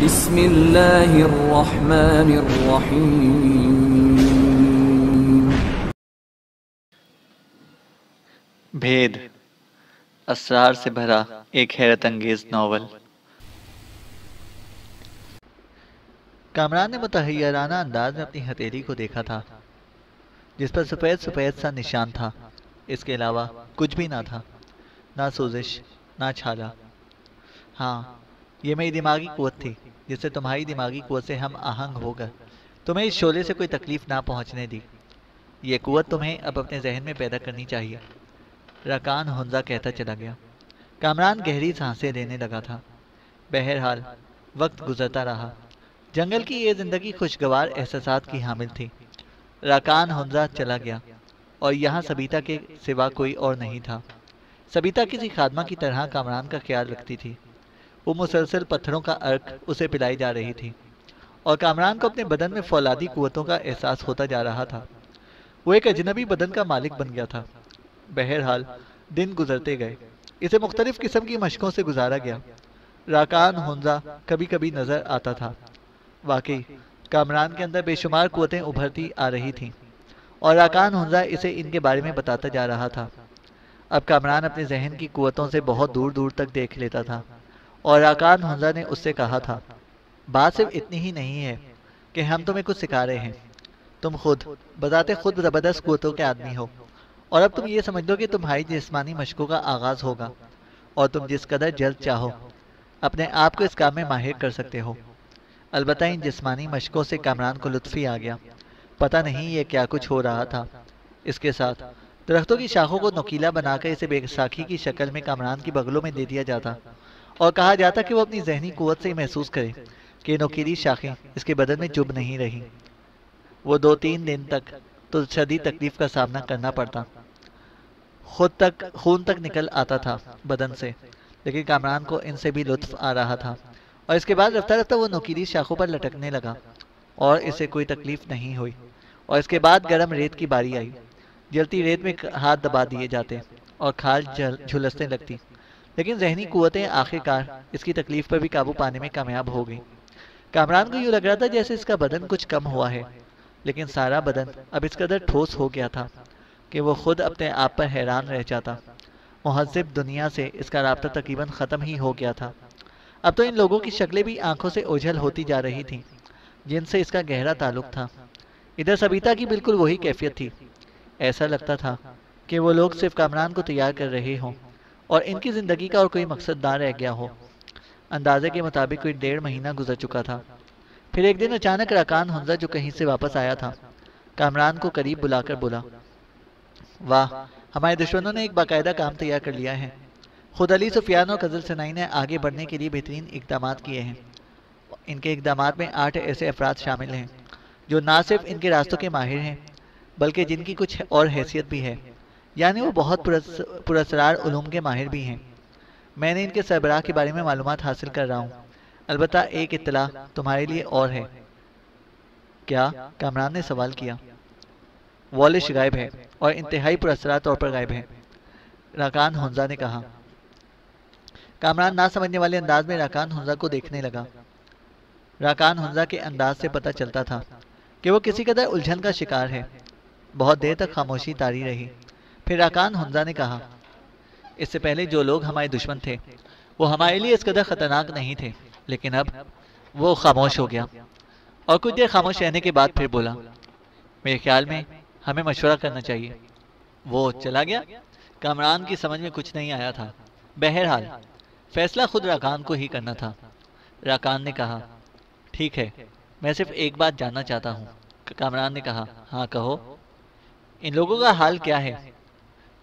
بسم اللہ الرحمن الرحیم۔ بھید، اسرار سے بھرا ایک حیرت انگیز ناول۔ کامران نے متحیرانہ انداز میں اپنی ہتھیلی کو دیکھا تھا، جس پر سفید سفید سا نشان تھا۔ اس کے علاوہ کچھ بھی نہ تھا، نہ سوزش، نہ چھالا۔ ہاں، یہ میری دماغی قوت تھی، جس سے تمہاری دماغی قوت سے ہم آہنگ ہو کر تمہیں اس شعلے سے کوئی تکلیف نہ پہنچنے دی۔ یہ قوت تمہیں اب اپنے ذہن میں پیدا کرنی چاہیے، راکان ہنزا کہتا چلا گیا۔ کامران گہری سانسیں لینے لگا تھا۔ بہرحال وقت گزرتا رہا۔ جنگل کی یہ زندگی خوشگوار احساسات کی حامل تھی۔ راکان ہنزا چلا گیا اور یہاں سبیتا کے سوا کوئی اور نہیں تھا۔ سبیتا کسی خادمہ کی طرح کامران کا خیال رکھتی تھی۔ وہ مسلسل پتھروں کا عرق اسے پلائی جا رہی تھی اور کامران کو اپنے بدن میں فولادی قوتوں کا احساس ہوتا جا رہا تھا۔ وہ ایک اجنبی بدن کا مالک بن گیا تھا۔ بہرحال دن گزرتے گئے۔ اسے مختلف قسم کی مشقوں سے گزارا گیا۔ راکان ہنزا کبھی کبھی نظر آتا تھا۔ واقعی کامران کے اندر بے شمار قوتیں ابھرتی آ رہی تھیں اور راکان ہنزا اسے ان کے بارے میں بتاتا جا رہا تھا۔ اب کامران اپنے ذہن کی قوتوں سے بہت دور دور تک دیکھ لیتا تھا اور راکان ہنزا نے اس سے کہا تھا، بات صرف اتنی ہی نہیں ہے کہ ہم تمہیں کچھ سکھا رہے ہیں، تم خود بذات خود زبردست قوتوں کے آدمی ہو، اور اب تم یہ سمجھ لو کہ تمہاری جسمانی مشقوں کا آغاز ہوگا اور تم جس قدر جلد چاہو اپنے آپ کو اس کام میں ماہر کر سکتے ہو۔ البتہ ان جسمانی مشقوں سے کامران کو لطف ہی آ گیا۔ پتہ نہیں یہ کیا کچھ ہو رہا تھا۔ اس کے ساتھ درختوں کی شاخوں کو نوکیلا بنا کر اسے بیساکھی کی شکل میں کامران کی بغلوں میں دے دیا جاتا اور کہا جاتا کہ وہ اپنی ذہنی قوت سے محسوس کرے کہ نوکیلی شاخیں اس کے بدن میں چبھ نہیں رہی۔ وہ 2-3 دن تک تو شدید تکلیف کا سامنا کرنا پڑتا۔ خون تک نکل آتا تھا بدن سے، لیکن کامران کو ان سے بھی لطف آ رہا تھا اور اس کے بعد رفتہ رفتہ وہ نوکیلی شاخوں پر لٹکنے لگا اور اسے کوئی تکلیف نہیں ہوئی۔ اور اس کے بعد گرم ریت کی باری آئی۔ جلتی ریت میں ہاتھ دبا دیے جاتے اور کھال جھلسنے لگتی، لیکن ذہنی قوتیں آخر کار اس کی تکلیف پر بھی قابو پانے میں کامیاب ہو گئی۔ کامران کو یوں لگ رہا تھا جیسے اس کا بدن کچھ کم ہوا ہے، لیکن سارا بدن اب اس قدر ٹھوس ہو گیا تھا کہ وہ خود اپنے آپ پر حیران رہ جاتا۔ مہذب دنیا سے اس کا رابطہ تقریباً ختم ہی ہو گیا تھا۔ اب تو ان لوگوں کی شکلیں بھی آنکھوں سے اوجھل ہوتی جا رہی تھیں جن سے اس کا گہرا تعلق تھا۔ ادھر سبیتا کی بالکل وہی کیفیت تھی۔ ایسا لگتا تھا کہ وہ لوگ صرف کامران کو تیار کر رہے ہوں اور ان کی زندگی کا اور کوئی مقصد نہ رہ گیا ہو۔ اندازے کے مطابق کوئی 1.5 مہینہ گزر چکا تھا۔ پھر ایک دن اچانک راکان ہنزا جو کہیں سے واپس آیا تھا، کامران کو قریب بلا کر بولا، واہ، ہمارے دشمنوں نے ایک باقاعدہ کام تیار کر لیا ہے۔ خود علی سفیان اور قزل سنائی نے آگے بڑھنے کے لیے بہترین اقدامات کیے ہیں۔ ان کے اقدامات میں 8 ایسے افراد شامل ہیں جو نہ صرف ان کے راستوں کے ماہر ہیں بلکہ جن کی کچھ اور حیثیت بھی ہے، یعنی وہ بہت پراسرار علوم کے ماہر بھی ہیں۔ میں نے ان کے سربراہ کے بارے میں معلومات حاصل کر رہا ہوں۔ البتہ ایک اطلاع تمہارے لیے اور ہے۔ کیا؟ کامران نے سوال کیا۔ والش غائب ہے اور انتہائی پراسرار طور پر غائب ہے، راکان ہنزا نے کہا۔ کامران نہ سمجھنے والے انداز میں راکان ہنزا کو دیکھنے لگا۔ راکان ہنزا کے انداز سے پتہ چلتا تھا کہ وہ کسی قدر الجھن کا شکار ہے۔ بہت دیر تک خاموشی طاری رہی۔ پھر راکان ہنزا نے کہا، اس سے پہلے جو لوگ ہمارے دشمن تھے وہ ہمارے لیے اس قدر خطرناک نہیں تھے، لیکن اب وہ خاموش ہو گیا اور کچھ دیر خاموش رہنے کے بعد پھر بولا، میرے خیال میں ہمیں مشورہ کرنا چاہیے۔ وہ چلا گیا؟ کامران کی سمجھ میں کچھ نہیں آیا تھا۔ بہرحال فیصلہ خود راکان کو ہی کرنا تھا۔ راکان نے کہا، ٹھیک ہے، میں صرف ایک بات جاننا چاہتا ہوں۔ کامران نے کہا، ہاں کہو۔ ان لوگوں کا حال کیا ہے؟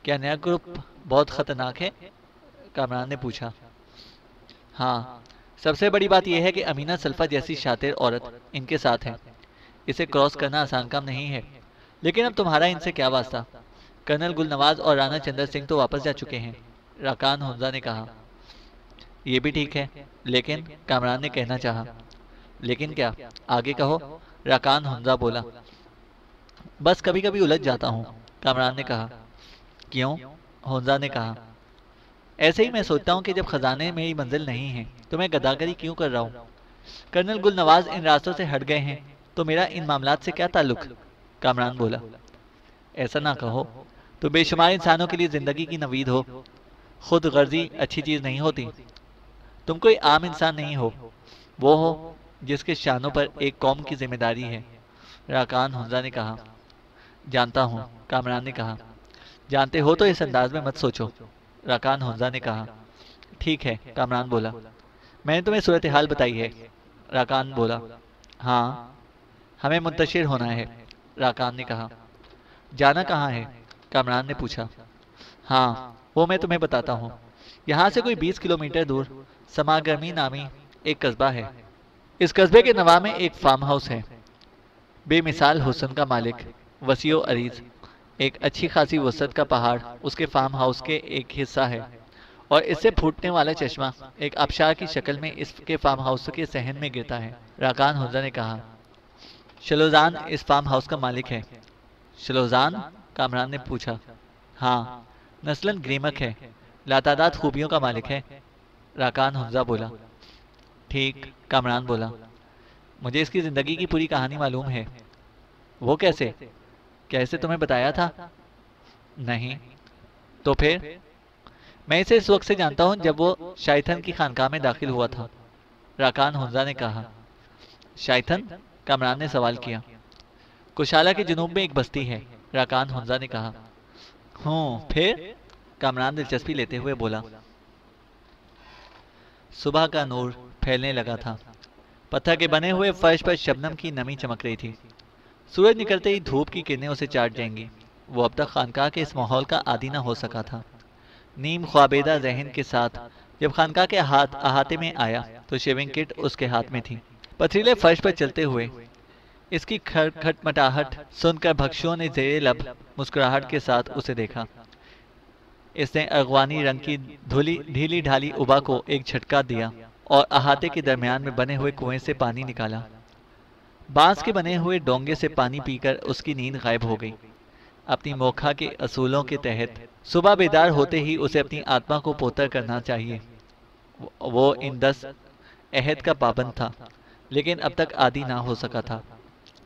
کیا نیا گروپ بہت خطرناک ہے؟ کامران نے پوچھا۔ ہاں، سب سے بڑی بات یہ ہے کہ امینہ سلفا جیسی شاطر عورت ان کے ساتھ ہے۔ اسے کراس کرنا آسان کام نہیں ہے، لیکن اب تمہارا ان سے کیا واسطہ؟ کرنل گل نواز اور رانا چندر سنگھ تو واپس جا چکے ہیں، راکان ہنزا نے کہا۔ یہ بھی ٹھیک ہے، لیکن کامران نے کہنا چاہا۔ لیکن کیا؟ آگے کہو، راکان ہنزا بولا۔ بس کبھی کبھی الجھ جاتا ہوں، کامران نے کہا۔ کیوں؟ ہنزا نے کہا۔ ایسے ہی میں سوچتا ہوں کہ جب خزانے میری منزل نہیں ہیں تو میں گداگری کیوں کر رہا ہوں؟ کرنل گل نواز ان راستوں سے ہٹ گئے ہیں تو میرا ان معاملات سے کیا تعلق؟ کامران بولا۔ ایسا نہ کہو، تو بے شمار انسانوں کے لیے زندگی کی نوید ہو۔ خود غرضی اچھی چیز نہیں ہوتی۔ تم کوئی عام انسان نہیں ہو، وہ ہو جس کے شانوں پر ایک قوم کی ذمہ داری ہے، راکان ہنزا نے کہا۔ جانتا ہوں، کامران نے کہا۔ جانتے ہو تو اس انداز میں مت سوچو، راکان ہنزا نے کہا۔ ٹھیک ہے، کامران بولا، میں نے تمہیں صورتحال بتائی ہے۔ راکان بولا۔ ہاں، ہمیں منتشر ہونا ہے، راکان نے کہا۔ جانا کہاں ہے؟ کامران نے پوچھا۔ ہاں، وہ میں تمہیں بتاتا ہوں۔ یہاں سے کوئی 20 کلومیٹر دور سماگرمی نامی ایک قصبہ ہے۔ اس قصبے کے نواح میں ایک فارم ہاؤس ہے، بے مثال حسن کا مالک، وسیع و عریض، ایک اچھی خاصی وسعت کا پہاڑ اس کے فارم ہاؤس کے ایک حصہ ہے، اور اس سے پھوٹنے والا چشمہ ایک آبشار کی شکل میں اس کے فارم ہاؤس کے صحن میں گرتا ہے، راکان ہنزا نے کہا۔ شلوزان اس فارم ہاؤس کا مالک ہے۔ شلوزان؟ کامران نے پوچھا۔ ہاں، نسلاً گریمک ہے، لاتعداد خوبیوں کا مالک ہے، راکان ہنزا بولا۔ ٹھیک، کامران بولا، مجھے اس کی زندگی کی پوری کہانی معلوم ہے۔ وہ کیسے؟ کیا اسے تمہیں بتایا تھا؟ نہیں۔ تو پھر؟ میں اسے اس وقت سے جانتا ہوں جب وہ شائتھن کی خانقاہ میں داخل ہوا تھا، راکان ہنزا نے کہا۔ شائتھن؟ کامران نے سوال کیا۔ کشالہ کے جنوب میں ایک بستی ہے، راکان ہنزا نے کہا۔ پھر؟ کامران دلچسپی لیتے ہوئے بولا۔ صبح کا نور پھیلنے لگا تھا، پتھر کے بنے ہوئے فرش پر شبنم کی نمی چمک رہی تھی۔ سورج نکلتے ہی دھوپ کی کرنیں اسے چاٹ جائیں گی۔ وہ اب تک خانقاہ کے اس ماحول کا عادی نہ ہو سکا تھا۔ نیم خوابیدہ ذہن کے ساتھ جب خانقاہ کے احاطے میں آیا تو شیونگ کٹ اس کے ہاتھ میں تھی۔ پتھریلے فرش پر چلتے ہوئے اس کی کھٹمٹاہٹ سن کر بھکشوں نے زیر لب مسکراہٹ کے ساتھ اسے دیکھا۔ اس نے ارغوانی رنگ کی ڈھیلی ڈھالی ابا کو ایک جھٹکا دیا اور احاطے کے درمیان میں بنے ہوئے کنویں سے پانی نکالا۔ بانس کے بنے ہوئے ڈونگے سے پانی پی کر اس کی نیند غائب ہو گئی۔ اپنی موکھا کے اصولوں کے تحت صبح بیدار ہوتے ہی اسے اپنی آتما کو پوتر کرنا چاہیے۔ وہ ان 10 عہد کا پابند تھا، لیکن اب تک عادی نہ ہو سکا تھا۔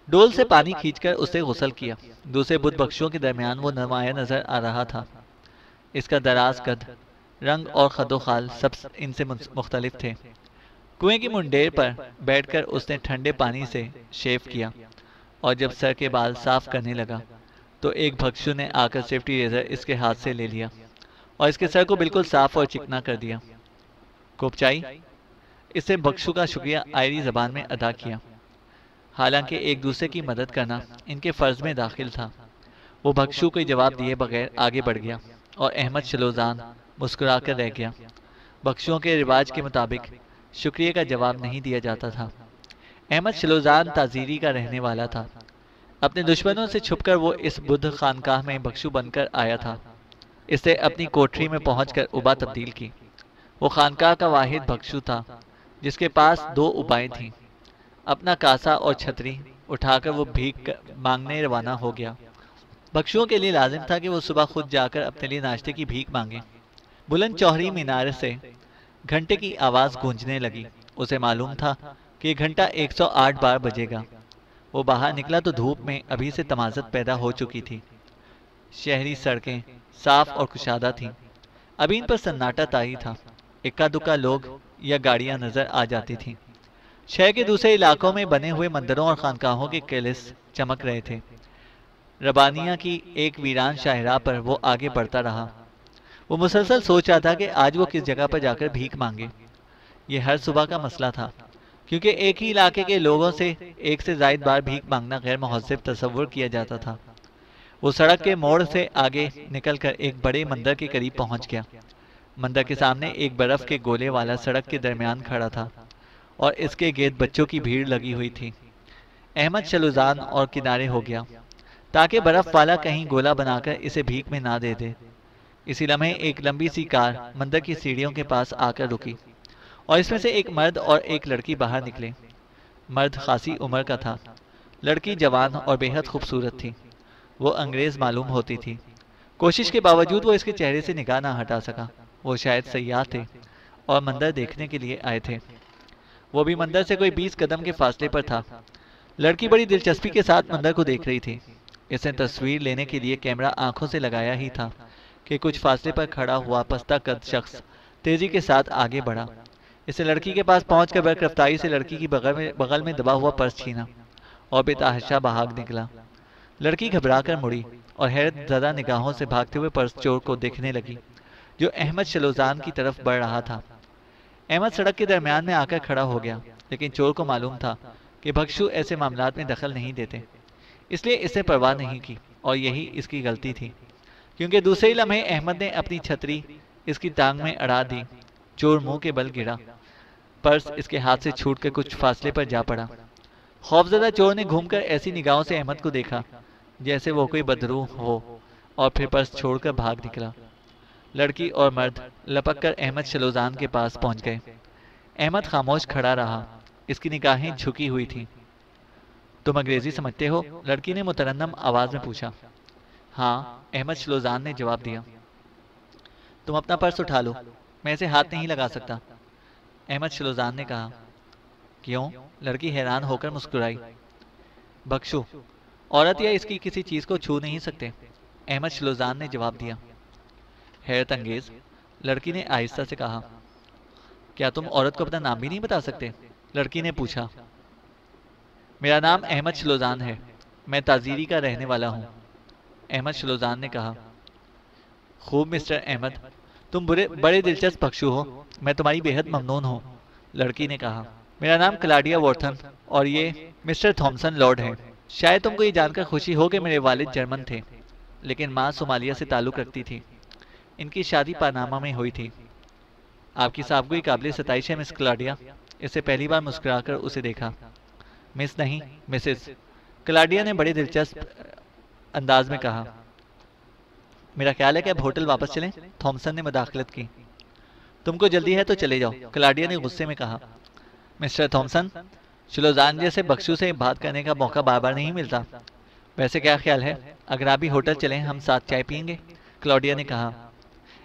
ڈول سے پانی کھینچ کر اسے غسل کیا۔ دوسرے بت بخشوں کے درمیان وہ نمایاں نظر آ رہا تھا۔ اس کا دراز قد، رنگ اور خد و خال سب ان سے مختلف تھے۔ کنویں کی منڈیر پر بیٹھ کر اس نے ٹھنڈے پانی سے شیو کیا، اور جب سر کے بال صاف کرنے لگا تو ایک بھکشو نے آ کر سیفٹی ریزر اس کے ہاتھ سے لے لیا اور اس کے سر کو بالکل صاف اور چکنا کر دیا۔ کوپچائی، اس سے بھکشو کا شکریہ آئری زبان میں ادا کیا۔ حالانکہ ایک دوسرے کی مدد کرنا ان کے فرض میں داخل تھا، وہ بھکشو کو جواب دیے بغیر آگے بڑھ گیا اور احمد شلوزان مسکرا کر رہ گیا۔ بخشوں کے رواج کے مطابق شکریہ کا جواب نہیں دیا جاتا تھا۔ احمد شلوزان تازیری کا رہنے والا تھا۔ اپنے دشمنوں سے چھپ کر وہ اس بدھ خانقاہ میں بخشو بن کر آیا تھا۔ اس نے اپنی کوٹری میں پہنچ کر ابا تبدیل کی۔ وہ خانقاہ کا واحد بخشو تھا جس کے پاس 2 ابائیں تھیں۔ اپنا کاسا اور چھتری اٹھا کر وہ بھیک مانگنے روانہ ہو گیا۔ بخشوؤں کے لیے لازم تھا کہ وہ صبح خود جا کر اپنے لیے ناشتے کی بھیک مانگیں۔ بلند چوہری مینار سے گھنٹے کی آواز گونجنے لگی۔ اسے معلوم تھا کہ یہ گھنٹہ 108 بار بجے گا۔ وہ باہر نکلا تو دھوپ میں ابھی سے تمازت پیدا ہو چکی تھی۔ شہری سڑکیں صاف اور کشادہ تھیں۔ ابھی ان پر سناٹا طاری تھا۔ اکا دکا لوگ یا گاڑیاں نظر آ جاتی تھیں۔ شہر کے دوسرے علاقوں میں بنے ہوئے مندروں اور خانقاہوں کے کیلس چمک رہے تھے۔ ربانیہ کی ایک ویران شاہراہ پر وہ آگے بڑھتا رہا۔ وہ مسلسل سوچ رہا تھا کہ آج وہ کس جگہ پر جا کر بھیک مانگے۔ یہ ہر صبح کا مسئلہ تھا، کیونکہ ایک ہی علاقے کے لوگوں سے ایک سے زائد بار بھیک مانگنا غیر مہذب تصور کیا جاتا تھا۔ وہ سڑک کے موڑ سے آگے نکل کر ایک بڑے مندر کے قریب پہنچ گیا۔ مندر کے سامنے ایک برف کے گولے والا سڑک کے درمیان کھڑا تھا اور اس کے گرد بچوں کی بھیڑ لگی ہوئی تھی۔ احمد شلوزان اور کنارے ہو گیا تاکہ برف والا کہیں گولا بنا کر اسے بھیک میں نہ دے دے۔ اسی لمحے ایک لمبی سی کار مندر کی سیڑھیوں کے پاس آ کر رکی اور اس میں سے ایک مرد اور ایک لڑکی باہر نکلے۔ مرد خاصی عمر کا تھا، لڑکی جوان اور بے حد خوبصورت تھی۔ وہ انگریز معلوم ہوتی تھی۔ کوشش کے باوجود وہ اس کے چہرے سے نگاہ نہ ہٹا سکا۔ وہ شاید سیاح تھے اور مندر دیکھنے کے لیے آئے تھے۔ وہ بھی مندر سے کوئی 20 قدم کے فاصلے پر تھا۔ لڑکی بڑی دلچسپی کے ساتھ مندر کو دیکھ رہی تھی۔ اس نے تصویر لینے کے لیے کیمرہ آنکھوں سے لگایا ہی تھا کہ کچھ فاصلے پر کھڑا ہوا پستہ قد شخص تیزی کے ساتھ آگے بڑھا۔ اس نے لڑکی کے پاس پہنچ کر برق رفتاری سے لڑکی کی بغل میں دبا ہوا پرس چھینا اور بے تحاشا بھاگ نکلا۔ لڑکی گھبرا کر مڑی اور حیرت زدہ نگاہوں سے بھاگتے ہوئے پرس چور کو دیکھنے لگی جو احمد شلوزان کی طرف بڑھ رہا تھا۔ احمد سڑک کے درمیان میں آ کر کھڑا ہو گیا، لیکن چور کو معلوم تھا کہ بھکشو ایسے معاملات میں دخل نہیں دیتے، اس لیے اس نے پرواہ نہیں کی، اور یہی اس کی غلطی تھی، کیونکہ دوسرے لمحے احمد نے اپنی چھتری اس کی ٹانگ میں اڑا دی۔ چور منہ کے بل گرا، پرس اس کے ہاتھ سے چھوٹ کر کچھ فاصلے پر جا پڑا۔ خوفزدہ چور نے گھوم کر ایسی نگاہوں سے احمد کو دیکھا جیسے وہ کوئی بدروح ہو، اور پھر پرس چھوڑ کر بھاگ نکلا۔ لڑکی اور مرد لپک کر احمد شلوزان کے پاس پہنچ گئے۔ احمد خاموش کھڑا رہا، اس کی نگاہیں جھکی ہوئی تھیں۔ تم انگریزی سمجھتے ہو؟ لڑکی نے مترنم آواز میں پوچھا۔ ہاں، احمد شلوزان نے جواب دیا۔ تم اپنا پرس اٹھا لو، میں اسے ہاتھ نہیں لگا سکتا، احمد شلوزان نے کہا۔ کیوں؟ لڑکی حیران ہو کر مسکرائی۔ بخشو، عورت یا اس کی کسی چیز کو چھو نہیں سکتے، احمد شلوزان نے جواب دیا۔ حیرت انگیز، لڑکی نے آہستہ سے کہا۔ کیا تم عورت کو اپنا نام بھی نہیں بتا سکتے؟ لڑکی نے پوچھا۔ میرا نام احمد شلوزان ہے، میں تازیری کا رہنے والا ہوں، احمد شلوزان نے کہا۔ خوب مسٹر احمد، تم بڑے دلچسپ بخشو ہو، میں تمہاری بے حد ممنون ہوں، لڑکی نے کہا۔ میرا نام کلاڈیا وارتھن اور یہ مسٹر تھامسن لارڈ ہے۔ شاید تم کو یہ جان کر خوشی ہو کہ میرے والد جرمن تھے، لیکن ماں صومالیہ سے تعلق رکھتی تھی۔ ان کی شادی پاناما میں ہوئی تھی۔ آپ کی صاحبگوئی قابل ستائش ہے مس کلاڈیا، اس سے پہلی بار مسکرا کر اسے دیکھا۔ مس نہیں، مسز، کلاڈیا نے بڑے دلچسپ انداز میں کہا۔ میرا خیال ہے کہ اب ہوٹل واپس چلیں، تھامسن نے مداخلت کی۔ تم کو جلدی ہے تو چلے جاؤ، کلاڈیا نے غصے میں کہا۔ مسٹر تھامسن، شلوزان جیسے بخشو سے بات کرنے کا موقع بار بار نہیں ملتا۔ ویسے کیا خیال ہے اگر آپ بھی ہوٹل چلیں، ہم ساتھ چائے پئیں گے، کلاڈیا نے کہا۔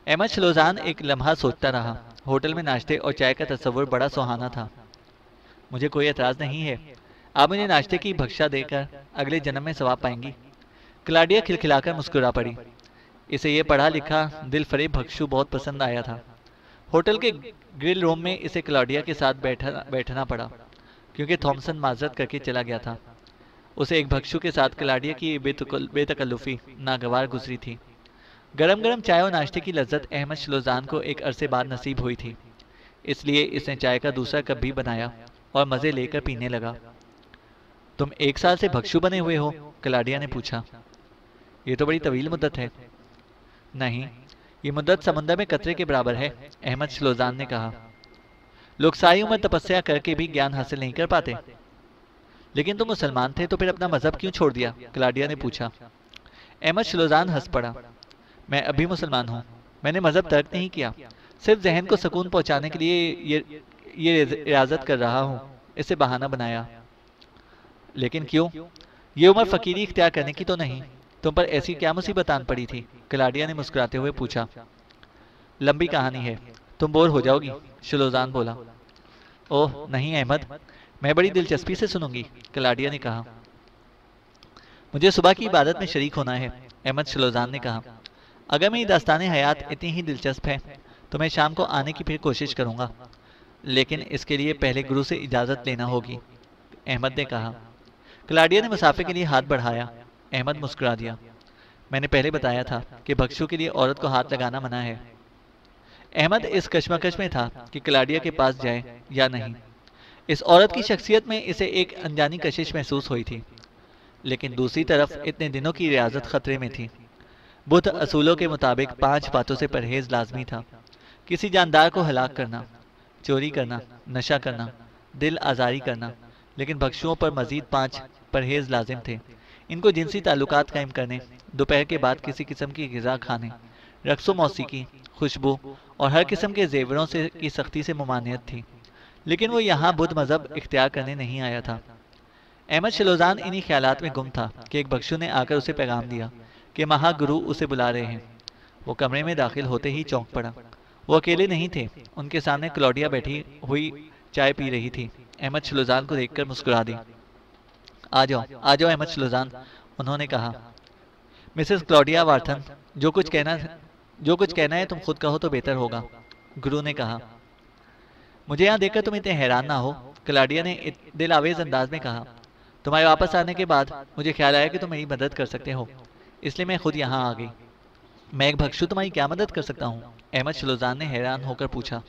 احمد شلوزان ایک لمحہ سوچتا رہا۔ ہوٹل میں ناشتے اور چائے کا تصور بڑا سہانا تھا۔ مجھے کوئی اعتراض نہیں ہے، آپ مجھے ناشتے کی بخشا دے کر اگلے جنم میں ثواب پائیں گی، کلاڈیا کھلکھلا کر مسکرا پڑی۔ اسے یہ پڑھا لکھا دل فریب بخشو بہت پسند آیا تھا۔ ہوٹل کے گرل روم میں اسے کلاڈیا کے ساتھ بیٹھنا پڑا، کیونکہ تھامسن معذرت کر کے چلا گیا تھا۔ اسے ایک بخشو کے ساتھ کلاڈیا کی بے تکلفی ناگوار گزری تھی۔ گرم گرم چائے اور ناشتے کی لذت احمد شلوزان کو ایک عرصے بعد نصیب ہوئی تھی، اس لیے اس نے چائے کا دوسرا کپ بھی بنایا اور مزے لے کر پینے لگا۔ تم 1 سال سے بخشو بنے ہوئے ہو؟ کلاڈیا نے پوچھا۔ یہ تو بڑی طویل مدت ہے۔ نہیں، یہ مدت سمندر میں قطرے کے برابر ہے، احمد شلوزان نے کہا۔ لوگ ساری عمر تپسیا کر کے بھی گیان حاصل نہیں کر پاتے۔ لیکن تم مسلمان تھے تو پھر اپنا مذہب کیوں چھوڑ دیا؟ کلاڈیا نے پوچھا۔ احمد شلوزان ہنس پڑا۔ میں اب بھی مسلمان ہوں، میں نے مذہب ترک نہیں کیا، صرف ذہن کو سکون پہنچانے کے لیے یہ ریاضت کر رہا ہوں، اسے بہانہ بنایا۔ لیکن کیوں؟ یہ عمر فقیری اختیار کرنے کی تو نہیں، تم پر ایسی کیا مصیبت آن پڑی تھی؟ کلاڈیا نے مسکراتے ہوئے پوچھا۔ لمبی کہانی ہے، تم بور ہو جاؤ گی، شلوزان بولا۔ اوہ نہیں احمد، میں بڑی دلچسپی سے سنوں گی، کلاڈیا نے کہا۔ مجھے صبح کی عبادت میں شریک ہونا ہے، احمد شلوزان نے کہا۔ اگر میری داستان حیات اتنی ہی دلچسپ ہے تو میں شام کو آنے کی پھر کوشش کروں گا، لیکن اس کے لیے پہلے گرو سے اجازت لینا ہوگی، احمد نے کہا۔ کلاڈیا نے مسافر کے لیے ہاتھ بڑھایا۔ احمد مسکرا دیا۔ میں نے پہلے بتایا تھا کہ بخشو کے لیے عورت کو ہاتھ لگانا منع ہے۔ احمد اس کشمکش میں تھا کہ کلاڈیا کے پاس جائے یا نہیں۔ اس عورت کی شخصیت میں اسے ایک انجانی کشش محسوس ہوئی تھی، لیکن دوسری طرف اتنے دنوں کی ریاضت خطرے میں تھی۔ بدھ اصولوں کے مطابق 5 باتوں سے پرہیز لازمی تھا: کسی جاندار کو ہلاک کرنا، چوری کرنا، نشہ کرنا، دل آزاری کرنا، لیکن بخشوؤں پر مزید 5 پرہیز لازم تھے۔ ان کو جنسی تعلقات قائم کرنے، دوپہر کے بعد کسی قسم کی غذا کھانے، رقص و موسیقی، خوشبو اور ہر قسم کے زیوروں کی سختی سے ممانعت تھی، لیکن وہ یہاں بدھ مذہب اختیار کرنے نہیں آیا تھا۔ احمد شلوزان انہی خیالات میں گم تھا کہ ایک بخشو نے آ کر اسے پیغام دیا کہ مہا گرو اسے بلا رہے ہیں۔ وہ کمرے میں داخل ہوتے ہی چونک پڑا۔ وہ اکیلے نہیں تھے، ان کے سامنے کلاڈیا بیٹھی ہوئی چائے پی رہی تھی، احمد شلوزان کو دیکھ کر مسکرا دی۔ آ جاؤ احمد شلوزان، انہوں نے کہا۔ مسز کلاڈیا وارتھن، جو کچھ کہنا ہے تم خود کہو تو بہتر ہوگا، گرو نے کہا۔ مجھے یہاں دیکھ کر تم اتنے حیران نہ ہو، کلاڈیا نے دل آویز انداز میں کہا۔ تمہارے واپس آنے کے بعد مجھے خیال آیا کہ تم میری مدد کر سکتے ہو، اس لیے میں خود یہاں آ گئی۔ میں ایک بھکشو تمہاری کیا مدد کر سکتا ہوں؟ احمد شلوزان نے حیران ہو کر پوچھا۔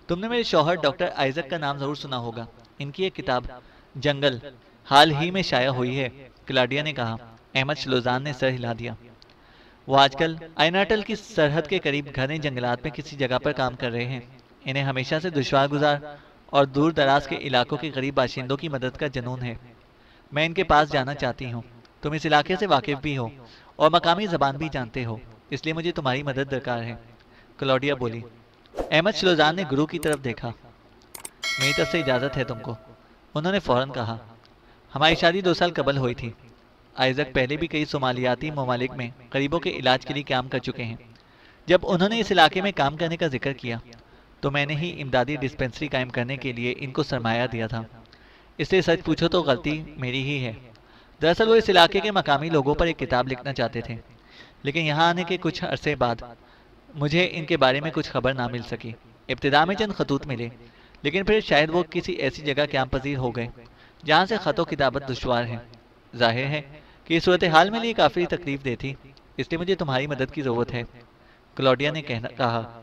تم نے میرے شوہر ڈاکٹر آئزک کا نام ضرور سنا ہوگا، ان کی ایک کتاب جنگل حال ہی میں شائع ہوئی ہے، کلاڈیا نے کہا۔ احمد شلوزان نے سر ہلا دیا۔ وہ آج کل آئناٹل کی سرحد کے قریب گھنے جنگلات میں کسی جگہ پر کام کر رہے ہیں۔ انہیں ہمیشہ سے دشوار گزار اور دور دراز کے علاقوں کے غریب باشندوں کی مدد کا جنون ہے۔ میں ان کے پاس جانا چاہتی ہوں۔ تم اس علاقے سے واقف بھی ہو اور مقامی زبان بھی جانتے ہو، اس لیے مجھے تمہاری مدد درکار ہے، کلاڈیا بولی۔ احمد شلوزان نے گرو کی طرف دیکھا۔ میری طرف سے اجازت ہے تم کو، انہوں نے فوراً کہا۔ ہماری شادی 2 سال قبل ہوئی تھی۔ آئزک پہلے بھی کئی صومالیاتی ممالک میں غریبوں کے علاج کے لیے کام کر چکے ہیں۔ جب انہوں نے اس علاقے میں کام کرنے کا ذکر کیا تو میں نے ہی امدادی ڈسپنسری قائم کرنے کے لیے ان کو سرمایہ دیا تھا۔ اس لیے سچ پوچھو تو غلطی میری ہی ہے۔ دراصل وہ اس علاقے کے مقامی لوگوں پر ایک کتاب لکھنا چاہتے تھے، لیکن یہاں آنے کے کچھ عرصے بعد مجھے ان کے بارے میں کچھ خبر نہ مل سکی۔ ابتدا میں چند خطوط ملے، لیکن پھر شاید وہ کسی ایسی جگہ قیام پذیر ہو گئے جہاں سے خط و کتابت دشوار ہے۔ ظاہر ہے کہ اس صورتحال میں لیے کافی تکلیف دہ تھی، اس لیے مجھے تمہاری مدد کی ضرورت ہے، کلاڈیا نے کہا۔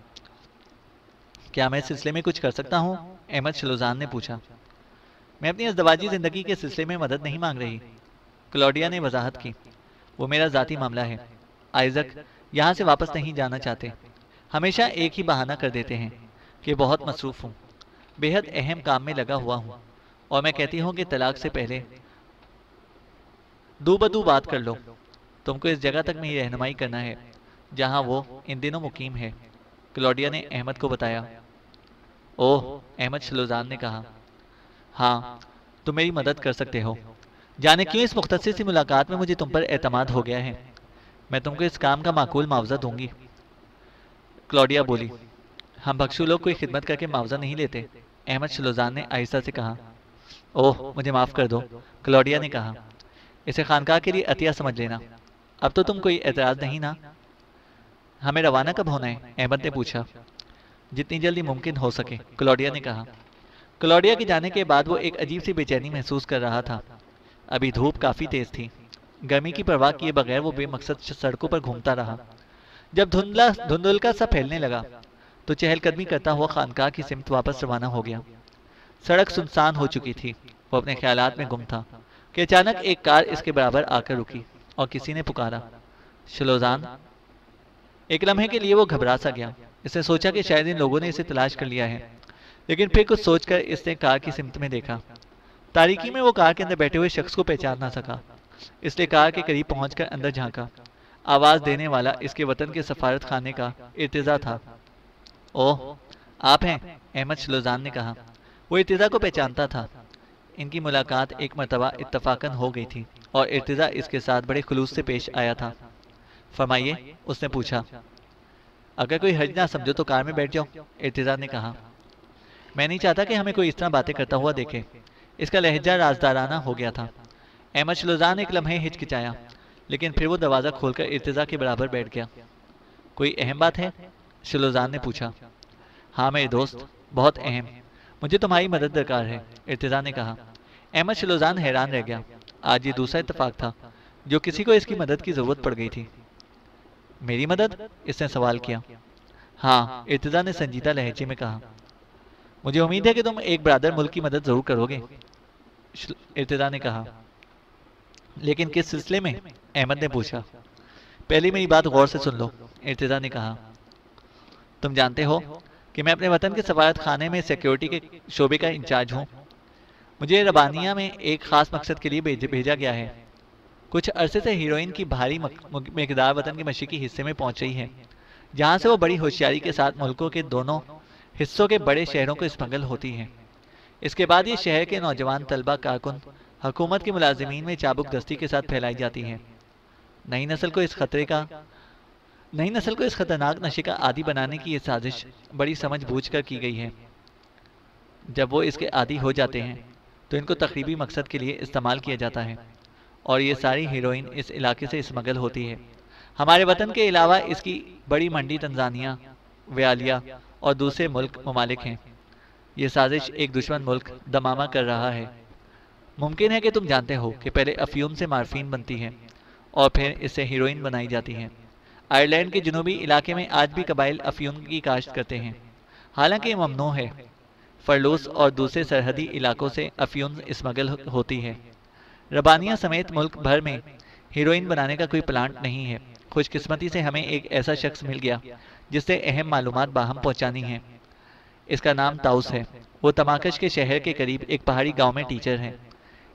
کیا میں اس سلسلے میں کچھ کر سکتا ہوں؟ احمد شلوزان نے پوچھا۔ میں اپنی ازدواجی زندگی کے سلسلے میں مدد نہیں مانگ رہی، کلاڈیا نے وضاحت کی۔ وہ میرا ذاتی معاملہ ہے۔ آئزک یہاں سے واپس نہیں جانا چاہتے، ہمیشہ ایک ہی بہانہ کر دیتے ہیں کہ بہت مصروف ہوں، بے حد اہم کام میں لگا ہوا ہوں، اور میں کہتی ہوں کہ طلاق سے پہلے دو بدو بات کر لو۔ تم کو اس جگہ تک میری رہنمائی کرنا ہے جہاں وہ ان دنوں مقیم ہے، کلاڈیا نے احمد کو بتایا۔ اوہ، احمد شلوزان نے کہا۔ ہاں، تم میری مدد کر سکتے ہو۔ جانے کیوں اس مختصر سی ملاقات میں مجھے تم پر اعتماد ہو گیا ہے۔ میں تم کو اس کام کا معقول معاوضہ دوں گی، کلاڈیا بولی۔ ہم بخشو لوگ کوئی خدمت کر کے معاوضہ نہیں لیتے، احمد شلوزان نے آہستہ سے کہا۔ اوہ، مجھے معاف کر دو، کلاڈیا نے کہا۔ اسے خانقاہ کے لیے عطیہ سمجھ لینا۔ اب تو تم کوئی اعتراض نہیں نا؟ ہمیں روانہ کب ہونا ہے؟ احمد نے پوچھا۔ جتنی جلدی ممکن ہو سکے، کلاڈیا نے کہا۔ کلاڈیا کے جانے کے بعد وہ ایک عجیب سی بے چینی محسوس کر رہا تھا۔ ابھی دھوپ کافی تیز تھی، گرمی کی پرواہ کیے بغیر وہ بے مقصد سڑکوں پر گھومتا رہا۔ جب دھندلکا سا پھیلنے لگا تو چہل قدمی کرتا ہوا خانقاہ کی سمت واپس روانہ ہو گیا۔ سڑک سنسان ہو چکی تھی، وہ اپنے خیالات میں گم تھا کہ اچانک ایک کار اس کے برابر آ کر رکی اور کسی نے پکارا، شلوزان۔ ایک لمحے کے لیے وہ گھبرا سا گیا۔ اس نے سوچا کہ شاید ان لوگوں نے اسے تلاش کر لیا ہے، لیکن پھر کچھ سوچ کر اس نے کار کی سمت میں دیکھا۔ تاریکی میں وہ کار کے اندر بیٹھے ہوئے شخص کو پہچان نہ سکا، اس لیے کار کے قریب پہنچ کر اندر جھانکا۔ آواز دینے والا اس کے وطن کے سفارت خانے کا ارتضیٰ تھا۔ اوہ، آپ ہیں، احمد شلوزان نے کہا۔ وہ ارتضیٰ کو پہچانتا تھا۔ ان کی ملاقات ایک مرتبہ اتفاقاً ہو گئی تھی اور ارتضیٰ اس کے ساتھ بڑے خلوص سے پیش آیا تھا۔ فرمائیے، اس نے پوچھا۔ اگر کوئی حرج نہ سمجھو تو کار میں بیٹھ جاؤ، ارتضیٰ نے کہا۔ میں نہیں چاہتا کہ ہمیں کوئی اس طرح باتیں کرتا ہوا دیکھے۔ اس کا لہجہ رازدارانہ ہو گیا تھا۔ احمد شلوزان ایک لمحے ہچکچایا، لیکن پھر وہ دروازہ کھول کر ارتضیٰ کے برابر بیٹھ گیا۔ کوئی اہم بات ہے؟ شلوزان نے پوچھا۔ ہاں میرے دوست، بہت اہم، مجھے تمہاری مدد درکار ہے، ارتضیٰ نے کہا۔ احمد شلوزان حیران رہ گیا۔ آج یہ دوسرا اتفاق تھا جو کسی کو اس کی مدد کی ضرورت پڑ گئی تھی۔ میری مدد؟ اس نے سوال کیا۔ ہاں، ارتضیٰ نے سنجیدہ لہجے میں کہا۔ مجھے امید ہے کہ تم ایک برادر ملک کی مدد ضرور کرو گے، ارتضیٰ نے کہا۔ لیکن کس سلسلے میں؟ احمد نے پوچھا۔ پہلی میری بات غور سے سن لو، ارتضیٰ نے کہا۔ تم جانتے ہو کہ میں اپنے وطن کے سفارت خانے میں سیکیورٹی کے شعبے کا انچارج ہوں۔ مجھے ربانیہ میں ایک خاص مقصد کے لیے بھیجا گیا ہے۔ کچھ عرصے سے ہیروئن کی بھاری مقدار وطن کے مشرقی حصے میں پہنچ رہی ہے، جہاں سے وہ بڑی ہوشیاری کے ساتھ ملکوں کے دونوں حصوں کے بڑے شہروں کو اسمگل ہوتی ہے۔ اس کے بعد یہ شہر کے نوجوان طلبہ کارکن حکومت کے ملازمین میں چابک دستی کے ساتھ پھیلائی جاتی ہیں۔ نئی نسل کو اس خطرناک نشے کا عادی بنانے کی یہ سازش بڑی سمجھ بوجھ کر کی گئی ہے۔ جب وہ اس کے عادی ہو جاتے ہیں تو ان کو تقریبی مقصد کے لیے استعمال کیا جاتا ہے اور یہ ساری ہیروئن اس علاقے سے اسمگل ہوتی ہے۔ ہمارے وطن کے علاوہ اس کی بڑی منڈی تنزانیہ، ویالیا اور دوسرے ممالک ہیں۔ یہ سازش ایک دشمن ملک دمامہ کر رہا ہے۔ ممکن ہے کہ تم جانتے ہو کہ پہلے افیون سے مارفین بنتی ہے اور پھر اس سے ہیروئن بنائی جاتی ہے۔ آئرلینڈ کے جنوبی علاقے میں آج بھی قبائل افیون کی کاشت کرتے ہیں، حالانکہ یہ ممنوع ہے۔ فرلوس اور دوسرے سرحدی علاقوں سے افیون اسمگل ہوتی ہے۔ ربانیہ سمیت ملک بھر میں ہیروئن بنانے کا کوئی پلانٹ نہیں ہے۔ خوش قسمتی سے ہمیں ایک ایسا شخص مل گیا جس سے اہم معلومات باہم پہنچانی ہیں۔ اس کا نام تاؤس ہے۔ وہ تماکش کے شہر کے قریب ایک پہاڑی گاؤں میں ٹیچر ہے۔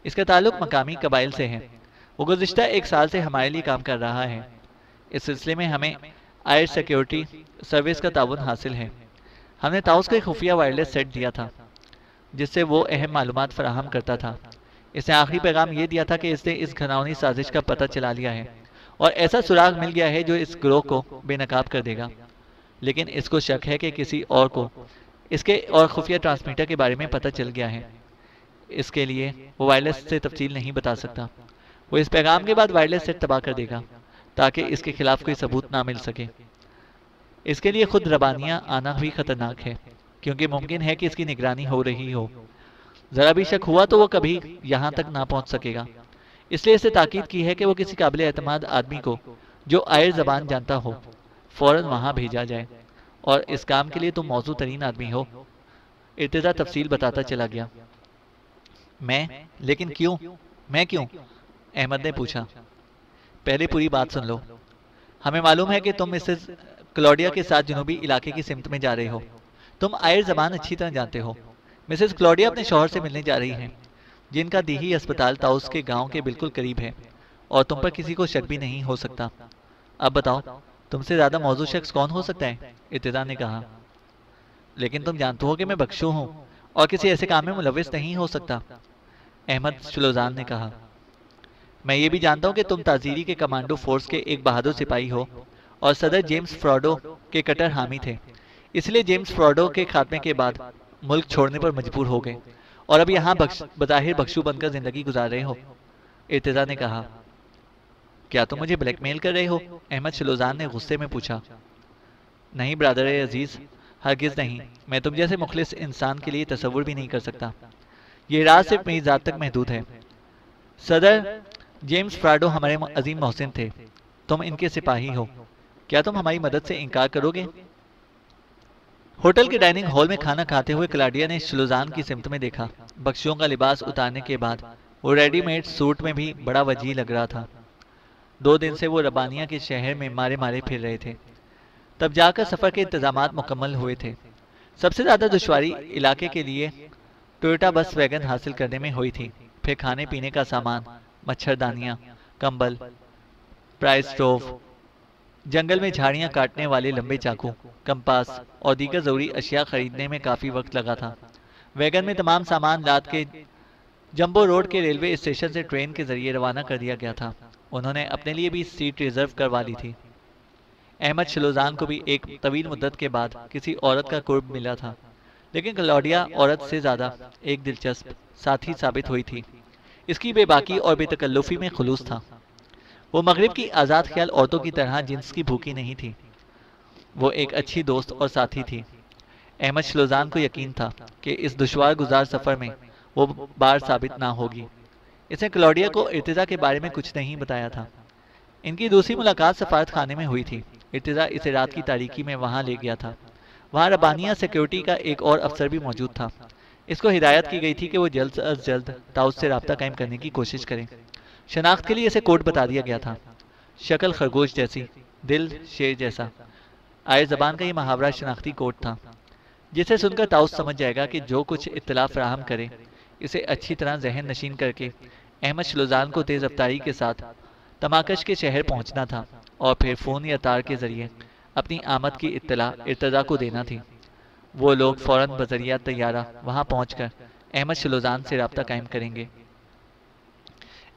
اس کا تعلق مقامی قبائل سے ہے۔ وہ گزشتہ 1 سال سے ہمارے لیے کام کر رہا ہے۔ اس سلسلے میں ہمیں آئر سیکیورٹی سروس کا تعاون حاصل ہے۔ ہم نے تاؤس کو ایک خفیہ وائرلیس سیٹ دیا تھا جس سے وہ اہم معلومات فراہم کرتا تھا۔ اس نے آخری پیغام یہ دیا تھا کہ اس نے اس گھناؤنی سازش کا پتہ چلا لیا ہے اور ایسا سراغ مل گیا ہے جو اس گروہ کو بے نقاب کر دے گا، لیکن اس کو شک ہے کہ کسی اور کو اس کے اور خفیہ ٹرانسمیٹر کے بارے میں پتہ چل گیا ہے۔ اس کے لیے وہ وائرلیس سے تفصیل نہیں بتا سکتا۔ وہ اس پیغام کے بعد وائرلیس سیٹ تباہ کر دے گا تاکہ اس کے خلاف کوئی ثبوت نہ مل سکے۔ اس کے لیے خود ربانیہ آنا بھی خطرناک ہے کیونکہ ممکن ہے کہ اس کی نگرانی ہو رہی ہو۔ ذرا بھی شک ہوا تو وہ کبھی یہاں تک نہ پہنچ سکے گا۔ اس لیے اسے تاکید کی ہے کہ وہ کسی قابل اعتماد آدمی کو جو آئر زبان جانتا ہو فوراً وہاں بھیجا جائے، اور اس کام کے لیے تم موزوں ترین آدمی ہو۔ ارتضیٰ تفصیل بتاتا چلا گیا۔ لیکن کیوں؟ میں کیوں؟ احمد نے پوچھا۔ پہلے پوری بات سن لو۔ ہمیں معلوم ہے کہ تم مسز کلوڈیا کے ساتھ جنوبی علاقے کی سمت میں جا رہے ہو۔ تم آئر زبان اچھی طرح جانتے ہو۔ مسز کلوڈیا اپنے شوہر سے ملنے جا رہی ہیں جن کا دیہی اسپتال تاؤس کے گاؤں کے بالکل قریب ہے، اور تم پر کسی کو شک بھی نہیں ہو سکتا۔ اب بتاؤ تم سے زیادہ موزوں شخص کون ہو سکتا ہے؟ ارتضیٰ نے کہا۔ لیکن تم جانتے ہو کہ میں بخشو ہوں اور کسی ایسے کام میں ملوث نہیں ہو سکتا، احمد شلوزان نے کہا۔ میں یہ بھی جانتا ہوں کہ تم تازیری کے کمانڈو فورس کے ایک بہادر سپاہی ہو اور صدر جیمز فراڈو کے کٹر حامی تھے، اس لیے جیمز فراڈو کے خاتمے کے بعد ملک چھوڑنے پر مجبور ہو گئے اور اب یہاں بظاہر بخشو بن کر زندگی گزار رہے ہو، ارتضیٰ نے کہا۔ کیا تم مجھے بلیک میل کر رہے ہو؟ احمد شلوزان نے غصے میں پوچھا۔ نہیں برادر عزیز، ہرگز نہیں۔ میں تم جیسے مخلص انسان کے لیے تصور بھی نہیں کر سکتا۔ یہ راز صرف میری ذات تک محدود ہے۔ صدر جیمز فراڈو ہمارے عظیم محسن تھے، تم ان کے سپاہی ہو، کیا تم ہماری مدد سے انکار کرو گے؟ ہوٹل کے ڈائننگ ہال میں کھانا کھاتے ہوئے کلاڈیا نے شلوزان کی سمت میں دیکھا۔ بخشیوں کا لباس اتارنے کے بعد وہ ریڈی میڈ سوٹ میں بھی بڑا وجیح لگ رہا تھا۔ 2 دن سے وہ ربانیہ کے شہر میں مارے پھر رہے تھے، تب جا کر سفر کے انتظامات مکمل ہوئے تھے۔ سب سے زیادہ دشواری علاقے کے لیے ٹویوٹا بس ویگن حاصل کرنے میں ہوئی تھی، پھر کھانے پینے کا سامان، مچھردانیاں، کمبل، پرائس سٹوو، جنگل میں جھاڑیاں کاٹنے والے لمبے چاقو، کمپاس اور دیگر ضروری اشیاء خریدنے میں کافی وقت لگا تھا۔ ویگن میں تمام سامان لاد کے جمبو روڈ کے ریلوے اسٹیشن سے ٹرین کے ذریعے روانہ کر دیا گیا تھا۔ انہوں نے اپنے لیے بھی سیٹ ریزرو کروا لی تھی۔ احمد شلوزان کو بھی ایک طویل مدت کے بعد کسی عورت کا قرب ملا تھا، لیکن کلاڈیا عورت سے زیادہ ایک دلچسپ ساتھی ثابت ہوئی تھی۔ اس کی بے باکی اور بے تکلفی میں خلوص تھا۔ وہ مغرب کی آزاد خیال عورتوں کی طرح جنس کی بھوکی نہیں تھی، وہ ایک اچھی دوست اور ساتھی تھی۔ احمد شلوزان کو یقین تھا کہ اس دشوار گزار سفر میں وہ بار ثابت نہ ہوگی۔ اس نے کلاڈیا کو ارتضیٰ کے بارے میں کچھ نہیں بتایا تھا۔ ان کی دوسری ملاقات سفارت خانے میں ہوئی تھی۔ ارتضیٰ اسے رات کی تاریکی میں وہاں لے گیا تھا۔ وہاں ربانیہ سیکیورٹی کا ایک اور افسر بھی موجود تھا۔ اس کو ہدایت کی گئی تھی کہ وہ جلد از جلد تاؤس سے رابطہ قائم کرنے کی کوشش کرے۔ شناخت کے لیے اسے کوڈ بتا دیا گیا تھا، شکل خرگوش جیسی، دل شیر جیسا۔ آئر زبان کا یہ محاورہ شناختی کوڈ تھا جسے سن کر تاؤس سمجھ جائے گا کہ جو کچھ اطلاع فراہم کرے اسے اچھی طرح ذہن نشین کر کے احمد شلوزان کو تیز رفتاری کے ساتھ تماکش کے شہر پہنچنا تھا اور پھر فون یا تار کے ذریعے اپنی آمد کی اطلاع ارتضیٰ کو دینا تھی۔ وہ لوگ فوراً بذریعہ طیارہ وہاں پہنچ کر احمد شلوزان سے رابطہ قائم کریں گے۔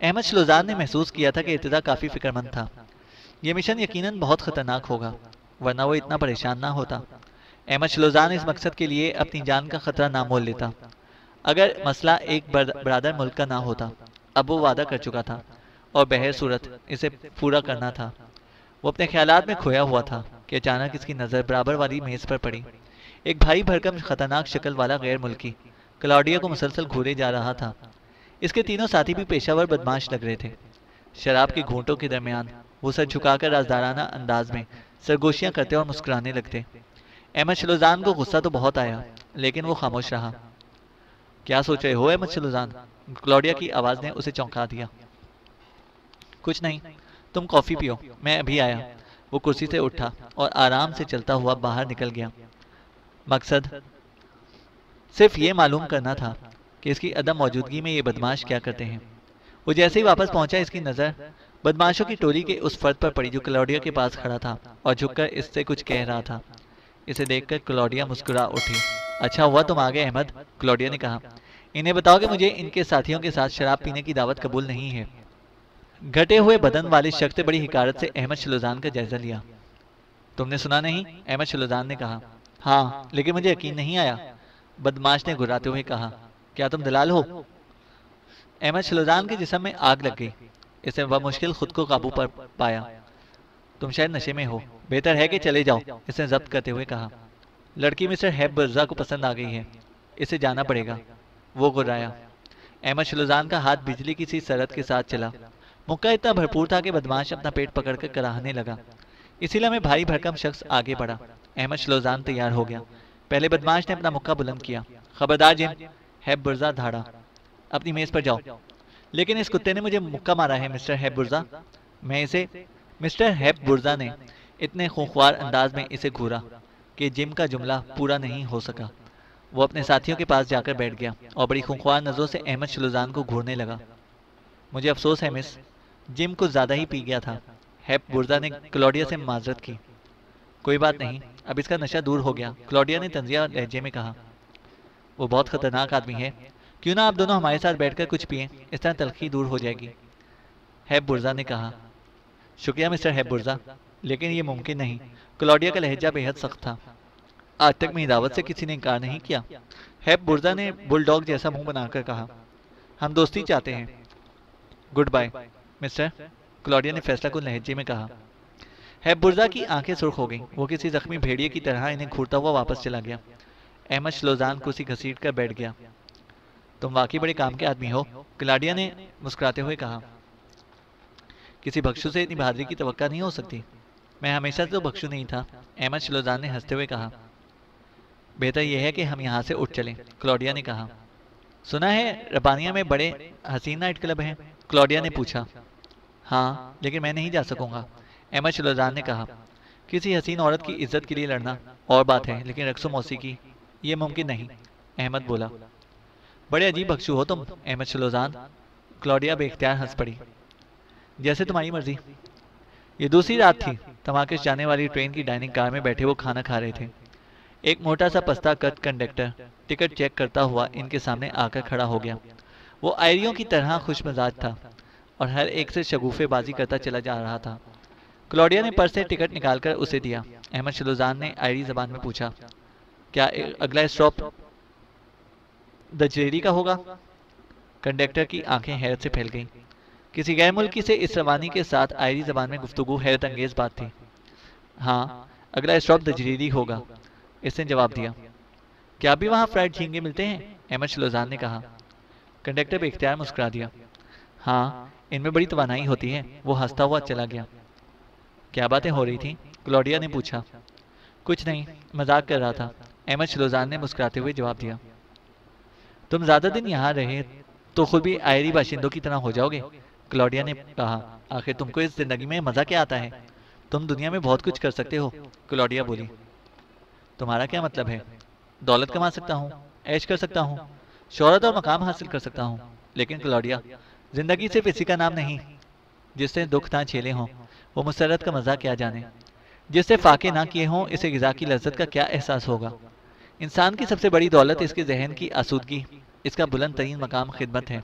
احمد شلوزان نے محسوس کیا تھا کہ ارتضیٰ کافی فکر مند تھا۔ یہ مشن یقیناً بہت خطرناک ہوگا، ورنہ وہ اتنا پریشان نہ ہوتا۔ احمد شلوزان اس مقصد کے لیے اپنی جان کا خطرہ نہ مول لیتا۔ اگر مسئلہ ایک برادر ملک کا نہ ہوتا، اب وہ وعدہ کر چکا تھا اور بہر صورت اسے پورا کرنا تھا۔ وہ اپنے خیالات میں کھویا ہوا تھا کہ اچانک اس کی نظر برابر والی میز پر پڑی۔ ایک بھاری بھرکم خطرناک شکل والا غیر ملکی کلاوڈیا کو مسلسل گھورے جا رہا تھا۔ اس کے تینوں ساتھی بھی پیشہ ور بدماش لگ رہے تھے۔ شراب کے گھونٹوں کے درمیان وہ سر جھکا کر رازدارانہ انداز میں سرگوشیاں کرتے اور مسکرانے لگتے۔ احمد شلوزان کو غصہ تو بہت آیا، لیکن وہ خاموش رہا۔ کیا سوچ رہے ہو احمد شلوزان؟ کلاوڈیا کی آواز نے اسے چونکا دیا۔ کچھ نہیں، تم کافی پیو، میں ابھی آیا۔ وہ کرسی سے اٹھا اور آرام سے چلتا ہوا باہر نکل گیا۔ مقصد صرف یہ معلوم کرنا تھا کہ اس کی عدم موجودگی میں یہ بدماش کیا کرتے ہیں۔ وہ جیسے ہی واپس پہنچا، اس کی نظر بدماشوں کی ٹولی کے اس فرد پر پڑی جو کلاوڈیا کے پاس کھڑا تھا اور جھک کر اس سے کچھ کہہ رہا تھا۔ اسے دیکھ کر کلاوڈیا مسکرا اٹھی۔ اچھا ہوا تم آ گئے احمد، کلاوڈیا نے کہا۔ انہیں بتاؤ کہ مجھے ان کے ساتھیوں کے ساتھ شراب پینے کی دعوت قبول نہیں ہے۔ گھٹے ہوئے بدن والے شخص نے بڑی حقارت سے احمد شلوزان کا جائزہ لیا۔ تم نے سنا نہیں؟ احمد شلوزان نے کہا۔ ہاں، لیکن مجھے یقین نہیں آیا، بدماش نے گھراتے ہوئے کہا۔ کیا تم دلال ہو؟ احمد شلوزان کے جسم میں آگ لگ گئی۔ اسے بمشکل خود کو قابو پر پایا۔ تم شاید نشے میں ہو، بہتر ہے کہ چلے جاؤ، اس نے ضبط کرتے ہوئے کہا۔ لڑکی مسٹر ہیب برزا کو پسند آ گئی ہے، اسے جانا پڑے گا، وہ گھرایا۔ احمد شلوزان کا ہاتھ بجلی کی سی سرعت کے ساتھ چلا۔ مکہ اتنا بھرپور تھا کہ بدماش اپنا پیٹ پکڑ کر کراہنے لگا۔ اسی لمحے بھاری بھرکم شخص آگے بڑھا۔ احمد شلوزان تیار ہو گیا۔ پہلے بدماش نے اپنا مکہ بلند کیا۔ خبردار جن، ہیب برزا دھاڑا، اپنی میز پر جاؤ۔ لیکن اس کتے نے مجھے مکہ مارا ہے مسٹر ہیب برزا، میں اسے۔ مسٹر ہیب برزا نے اتنے خونخوار انداز میں اسے گھورا کہ جم کا جملہ پورا نہیں ہو سکا۔ وہ اپنے ساتھیوں کے پاس جا کر بیٹھ گیا اور بڑی خونخوار نظروں سے احمد شلوزان کو گھورنے لگا۔ مجھے افسوس ہے مس، جم کچھ زیادہ ہی پی گیا تھا، ہیب برزا نے کلاوڈیا سے معذرت کی۔ کوئی بات نہیں، اب اس کا نشہ دور ہو گیا، کلاوڈیا نے طنزیہ لہجے میں کہا۔ وہ بہت خطرناک آدمی ہے، کیوں نہ آپ دونوں ہمارے ساتھ بیٹھ کر کچھ پئیں، اس طرح تلخی دور ہو جائے گی، ہیب برزا نے کہا۔ شکریہ مسٹر ہیب برزا، لیکن یہ ممکن نہیں، کلاوڈیا کا لہجہ بے حد سخت تھا۔ آج تک میری دعوت سے کسی نے انکار نہیں کیا، ہیب برزا نے بل ڈاگ جیسا منہ بنا کر کہا۔ ہم دوستی چاہتے ہیں۔ گڈ بائے مسٹر، کلاوڈیا نے فیصلہ کن لہجے میں کہا۔ ہیب برزا کی آنکھیں سرخ ہو گئیں، وہ کسی زخمی بھیڑیے کی طرح انہیں گھورتا ہوا واپس چلا گیا۔ احمد شلوزان کرسی گھسیٹ کر بیٹھ گیا۔ تم واقعی بڑے کام کے آدمی ہو، کلاوڈیا نے مسکراتے ہوئے کہا۔ کسی بخشو سے اتنی بہادری کی توقع نہیں ہو سکتی۔ میں ہمیشہ سے تو بخشو نہیں تھا، احمد شلوزان نے ہنستے ہوئے کہا۔ بہتر یہ ہے کہ ہم یہاں سے اٹھ چلیں، کلاوڈیا نے کہا۔ سنا ہے ربانیہ میں بڑے حسین نائٹ کلب ہیں، کلاوڈیا نے پوچھا۔ ہاں، لیکن میں نہیں جا سکوں گا، احمد شلوزان نے کہا۔ کسی حسین عورت کی عزت کے لیے لڑنا اور بات ہے، لیکن رقص و موسیقی یہ ممکن نہیں، احمد بولا۔ بڑے عجیب بخشو ہو تم احمد شلوزان، کلاوڈیا بے اختیار ہنس پڑی۔ جیسے تمہاری مرضی۔ یہ دوسری رات تھی، تماکش جانے والی ٹرین کی ڈائننگ کار میں بیٹھے وہ کھانا کھا رہے تھے۔ ایک موٹا سا پستہ کٹ کنڈکٹر ٹکٹ چیک کرتا ہوا ان کے سامنے آ کر کھڑا ہو گیا۔ وہ آئریوں کی طرح خوش مزاج تھا اور ہر ایک سے شگوفے بازی کرتا چلا جا رہا تھا۔ کلاوڈیا نے پرس سے ٹکٹ نکال کر اسے دیا۔ احمد شلوزان نے آئری زبان میں پوچھا، کیا اگلا اسٹاپ دجریری کا ہوگا؟ کنڈکٹر کی آنکھیں حیرت سے پھیل گئیں۔ کسی غیر ملکی سے اس روانی کے ساتھ آئری زبان میں گفتگو حیرت انگیز بات تھی۔ ہاں، اگلا اسٹاپ دجریری ہوگا، اس نے جواب دیا۔ کیا بھی وہاں فرائیڈ جھینگے ملتے ہیں؟ احمد شلوزان نے کہا۔ کنڈکٹر بے اختیار مسکرا دیا۔ ہاں، ان میں بڑی توانائی ہوتی ہے، وہ ہنستا ہوا چلا گیا۔ کیا باتیں ہو رہی تھیں؟ کلاوڈیا نے پوچھا۔ کچھ نہیں، مذاق کر رہا تھا، احمد شلوزان نے مسکراتے ہوئے جواب دیا۔ تم زیادہ دن یہاں رہے تو خود بھی آئری باشندوں کی طرح ہو جاؤ گے، کلاوڈیا نے کہا۔ آخر تم کو اس زندگی میں مزہ کیا آتا ہے؟ تم دنیا میں بہت کچھ کر سکتے ہو، کلاوڈیا بولی۔ تمہارا کیا مطلب ہے؟ دولت کما سکتا ہوں، عیش کر سکتا ہوں، شہرت اور مقام حاصل کر سکتا ہوں، لیکن کلاوڈیا، زندگی صرف اسی کا نام نہیں۔ جس سے دکھ نہ جھیلے ہوں وہ مسرت کا مزہ کیا جانے، جس سے فاقے نہ کیے ہوں اسے غذا کی لذت کا کیا احساس ہوگا۔ انسان کی سب سے بڑی دولت اس کے ذہن کی آسودگی، اس کا بلند ترین مقام خدمت ہے۔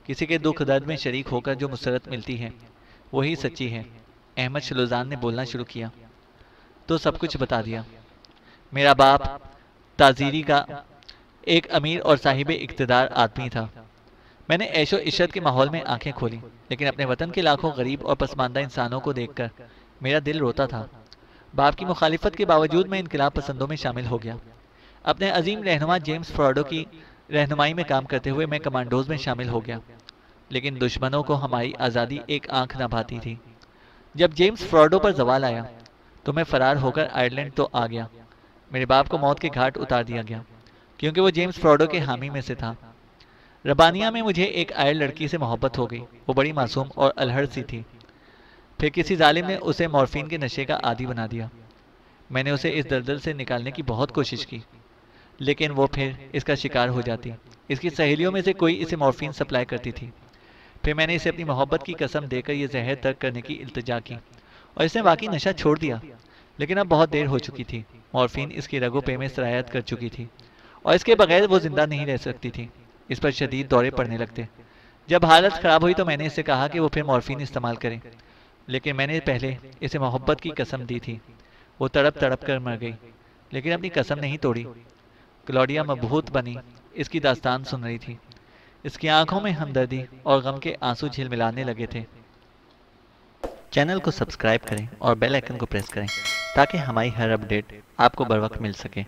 کسی کے دکھ درد میں شریک ہو کر جو مسرت ملتی ہے وہی سچی ہے۔ احمد شلوزان نے بولنا شروع کیا۔ تو سب کچھ بتا دیا۔ میرا باپ تازیری کا ایک امیر اور صاحب اقتدار آدمی تھا۔ میں نے عیش و عشرت کے ماحول میں آنکھیں کھولی، لیکن اپنے وطن کے لاکھوں غریب اور پسماندہ انسانوں کو دیکھ کر میرا دل روتا تھا۔ باپ کی مخالفت کے باوجود میں انقلاب پسندوں میں شامل ہو گیا۔ اپنے عظیم رہنما جیمز فراڈو کی رہنمائی میں کام کرتے ہوئے میں کمانڈوز میں شامل ہو گیا، لیکن دشمنوں کو ہماری آزادی ایک آنکھ نہ بھاتی تھی۔ جب جیمز فراڈو پر زوال آیا تو میں فرار ہو کر آئرلینڈ تو آ گیا۔ میرے باپ کو موت کے گھاٹ اتار دیا گیا کیونکہ وہ جیمز فراڈو کے حامی میں سے تھا۔ ربانیہ میں مجھے ایک آئر لڑکی سے محبت ہو گئی۔ وہ بڑی معصوم اور الہڑ سی تھی۔ پھر کسی ظالم نے اسے مورفین کے نشے کا عادی بنا دیا۔ میں نے اسے اس دلدل سے نکالنے کی بہت کوشش کی، لیکن وہ پھر اس کا شکار ہو جاتی۔ اس کی سہیلیوں میں سے کوئی اسے مورفین سپلائی کرتی تھی۔ پھر میں نے اسے اپنی محبت کی قسم دے کر یہ زہر ترک کرنے کی التجا کی اور اس نے واقعی نشہ چھوڑ دیا، لیکن اب بہت دیر ہو چکی تھی۔ مورفین اس کی رگوں پہ میں سرایت کر چکی تھی اور اس کے بغیر وہ زندہ نہیں رہ سکتی تھی۔ اس پر شدید دورے پڑنے لگتے۔ جب حالت خراب ہوئی تو میں نے اسے کہا کہ وہ پھر مورفین استعمال کرے، لیکن میں نے پہلے اسے محبت کی قسم دی تھی۔ وہ تڑپ تڑپ کر مر گئی، لیکن اپنی قسم نہیں توڑی۔ کلاڈیا مبہوت بنی اس کی داستان سن رہی تھی۔ اس کی آنکھوں میں ہمدردی اور غم کے آنسو جھلملانے لگے تھے۔ چینل کو سبسکرائب کریں اور بیل آئیکن کو پریس کریں تاکہ ہماری ہر اپڈیٹ آپ کو بر وقت مل سکے۔